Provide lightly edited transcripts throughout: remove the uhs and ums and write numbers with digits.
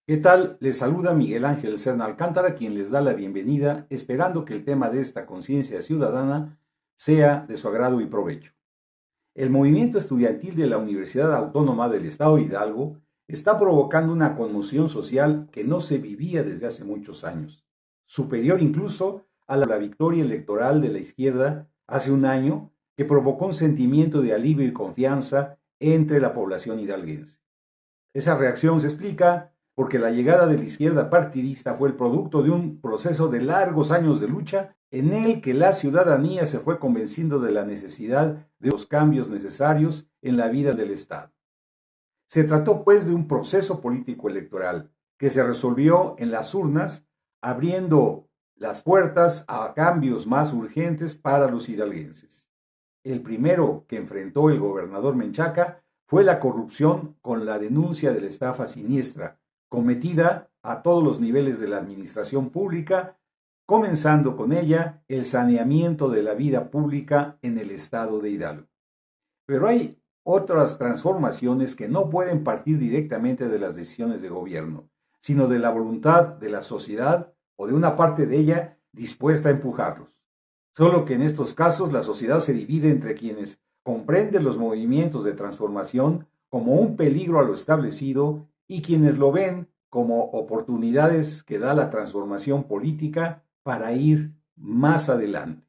¿Qué tal? Les saluda Miguel Ángel Serna Alcántara, quien les da la bienvenida, esperando que el tema de esta conciencia ciudadana sea de su agrado y provecho. El movimiento estudiantil de la Universidad Autónoma del Estado de Hidalgo está provocando una conmoción social que no se vivía desde hace muchos años, superior incluso a la victoria electoral de la izquierda hace un año, que provocó un sentimiento de alivio y confianza entre la población hidalguense. Esa reacción se explica porque la llegada de la izquierda partidista fue el producto de un proceso de largos años de lucha en el que la ciudadanía se fue convenciendo de la necesidad de los cambios necesarios en la vida del Estado. Se trató pues de un proceso político electoral que se resolvió en las urnas, abriendo las puertas a cambios más urgentes para los hidalguenses. El primero que enfrentó el gobernador Menchaca fue la corrupción con la denuncia de la estafa siniestra, cometida a todos los niveles de la administración pública, comenzando con ella el saneamiento de la vida pública en el estado de Hidalgo. Pero hay otras transformaciones que no pueden partir directamente de las decisiones de gobierno, sino de la voluntad de la sociedad o de una parte de ella dispuesta a empujarlos. Solo que en estos casos la sociedad se divide entre quienes comprenden los movimientos de transformación como un peligro a lo establecido y quienes lo ven como oportunidades que da la transformación política para ir más adelante.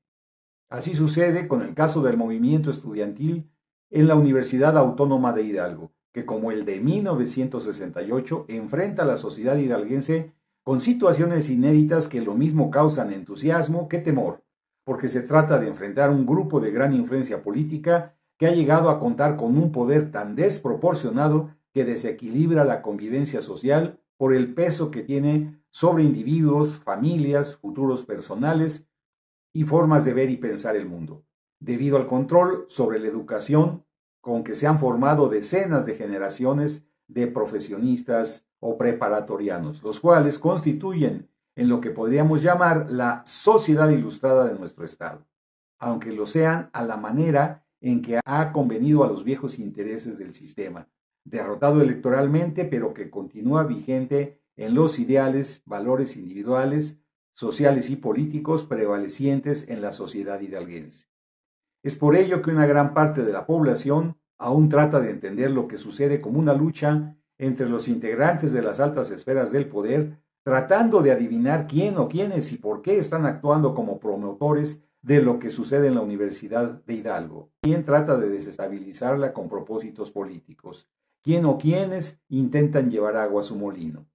Así sucede con el caso del movimiento estudiantil en la Universidad Autónoma de Hidalgo, que como el de 1968 enfrenta a la sociedad hidalguense con situaciones inéditas que lo mismo causan entusiasmo que temor, porque se trata de enfrentar un grupo de gran influencia política que ha llegado a contar con un poder tan desproporcionado que desequilibra la convivencia social por el peso que tiene sobre individuos, familias, futuros personales y formas de ver y pensar el mundo, debido al control sobre la educación con que se han formado decenas de generaciones de profesionistas o preparatorianos, los cuales constituyen en lo que podríamos llamar la sociedad ilustrada de nuestro Estado, aunque lo sean a la manera en que ha convenido a los viejos intereses del sistema, derrotado electoralmente, pero que continúa vigente en los ideales, valores individuales, sociales y políticos prevalecientes en la sociedad hidalguense. Es por ello que una gran parte de la población aún trata de entender lo que sucede como una lucha entre los integrantes de las altas esferas del poder, tratando de adivinar quién o quiénes y por qué están actuando como promotores de lo que sucede en la Universidad de Hidalgo, quién trata de desestabilizarla con propósitos políticos, quién o quiénes intentan llevar agua a su molino.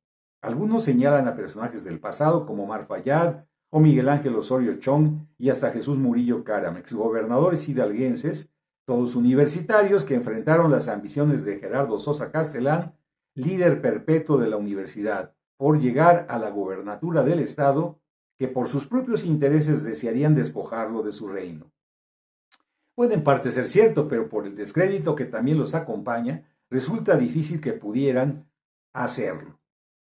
Algunos señalan a personajes del pasado como Omar Fayad o Miguel Ángel Osorio Chong y hasta Jesús Murillo Caram, exgobernadores hidalguenses, todos universitarios que enfrentaron las ambiciones de Gerardo Sosa Castellán, líder perpetuo de la universidad, por llegar a la gobernatura del estado, que por sus propios intereses desearían despojarlo de su reino. Puede en parte ser cierto, pero por el descrédito que también los acompaña, resulta difícil que pudieran hacerlo.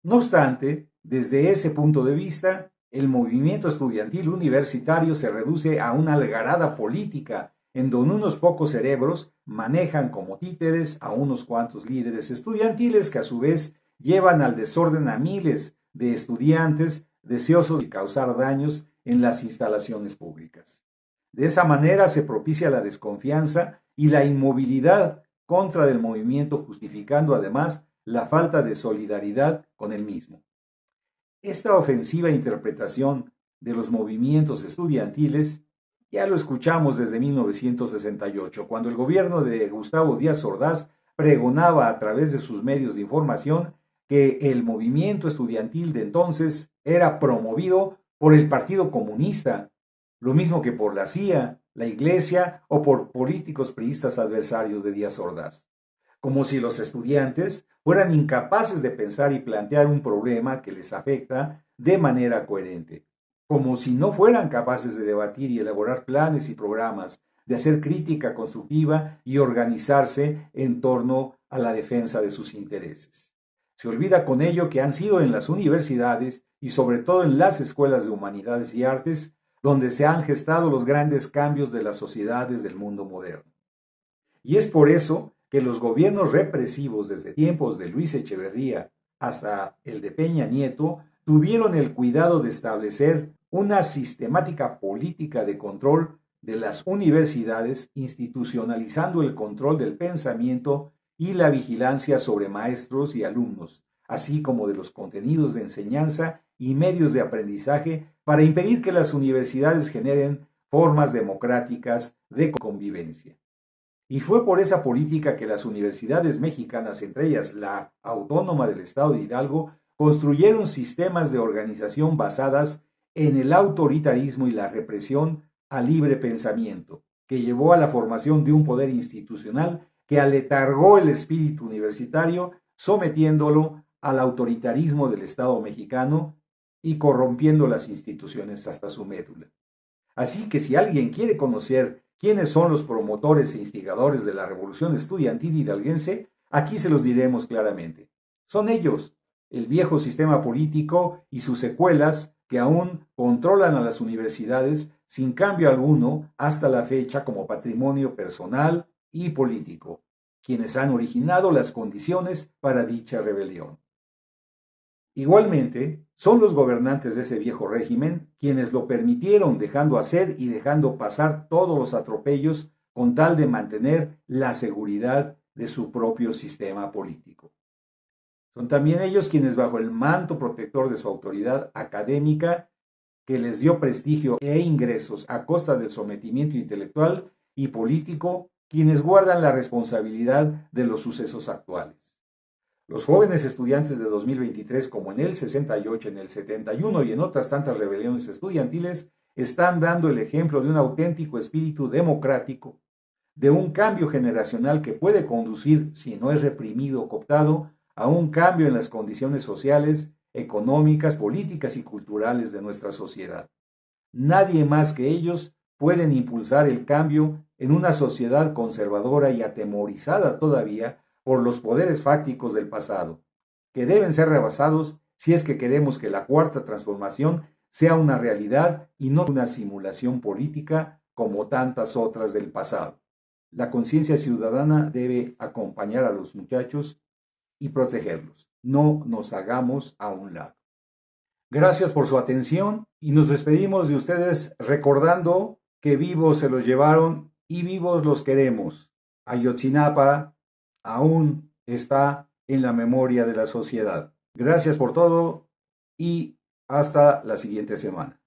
No obstante, desde ese punto de vista, el movimiento estudiantil universitario se reduce a una algarada política en donde unos pocos cerebros manejan como títeres a unos cuantos líderes estudiantiles que a su vez llevan al desorden a miles de estudiantes deseosos de causar daños en las instalaciones públicas. De esa manera se propicia la desconfianza y la inmovilidad contra del movimiento, justificando además la falta de solidaridad con el mismo. Esta ofensiva interpretación de los movimientos estudiantiles ya lo escuchamos desde 1968, cuando el gobierno de Gustavo Díaz Ordaz pregonaba a través de sus medios de información que el movimiento estudiantil de entonces era promovido por el Partido Comunista, lo mismo que por la CIA, la Iglesia o por políticos priistas adversarios de Díaz Ordaz, como si los estudiantes fueran incapaces de pensar y plantear un problema que les afecta de manera coherente, como si no fueran capaces de debatir y elaborar planes y programas, de hacer crítica constructiva y organizarse en torno a la defensa de sus intereses. Se olvida con ello que han sido en las universidades y sobre todo en las escuelas de humanidades y artes donde se han gestado los grandes cambios de las sociedades del mundo moderno. Y es por eso que los gobiernos represivos desde tiempos de Luis Echeverría hasta el de Peña Nieto, tuvieron el cuidado de establecer una sistemática política de control de las universidades, institucionalizando el control del pensamiento y la vigilancia sobre maestros y alumnos, así como de los contenidos de enseñanza y medios de aprendizaje, para impedir que las universidades generen formas democráticas de convivencia. Y fue por esa política que las universidades mexicanas, entre ellas la Autónoma del Estado de Hidalgo, construyeron sistemas de organización basadas en el autoritarismo y la represión al libre pensamiento, que llevó a la formación de un poder institucional que aletargó el espíritu universitario, sometiéndolo al autoritarismo del Estado mexicano y corrompiendo las instituciones hasta su médula. Así que si alguien quiere conocer quiénes son los promotores e instigadores de la revolución estudiantil hidalguense, aquí se los diremos claramente. Son ellos, el viejo sistema político y sus secuelas que aún controlan a las universidades sin cambio alguno hasta la fecha como patrimonio personal y político, quienes han originado las condiciones para dicha rebelión. Igualmente, son los gobernantes de ese viejo régimen quienes lo permitieron, dejando hacer y dejando pasar todos los atropellos con tal de mantener la seguridad de su propio sistema político. Son también ellos quienes, bajo el manto protector de su autoridad académica, que les dio prestigio e ingresos a costa del sometimiento intelectual y político, quienes guardan la responsabilidad de los sucesos actuales. Los jóvenes estudiantes de 2023, como en el 68, en el 71 y en otras tantas rebeliones estudiantiles, están dando el ejemplo de un auténtico espíritu democrático, de un cambio generacional que puede conducir, si no es reprimido o cooptado, a un cambio en las condiciones sociales, económicas, políticas y culturales de nuestra sociedad. Nadie más que ellos pueden impulsar el cambio en una sociedad conservadora y atemorizada todavía por los poderes fácticos del pasado, que deben ser rebasados si es que queremos que la cuarta transformación sea una realidad y no una simulación política como tantas otras del pasado. La conciencia ciudadana debe acompañar a los muchachos y protegerlos. No nos hagamos a un lado. Gracias por su atención y nos despedimos de ustedes recordando que vivos se los llevaron y vivos los queremos. Ayotzinapa aún está en la memoria de la sociedad. Gracias por todo y hasta la siguiente semana.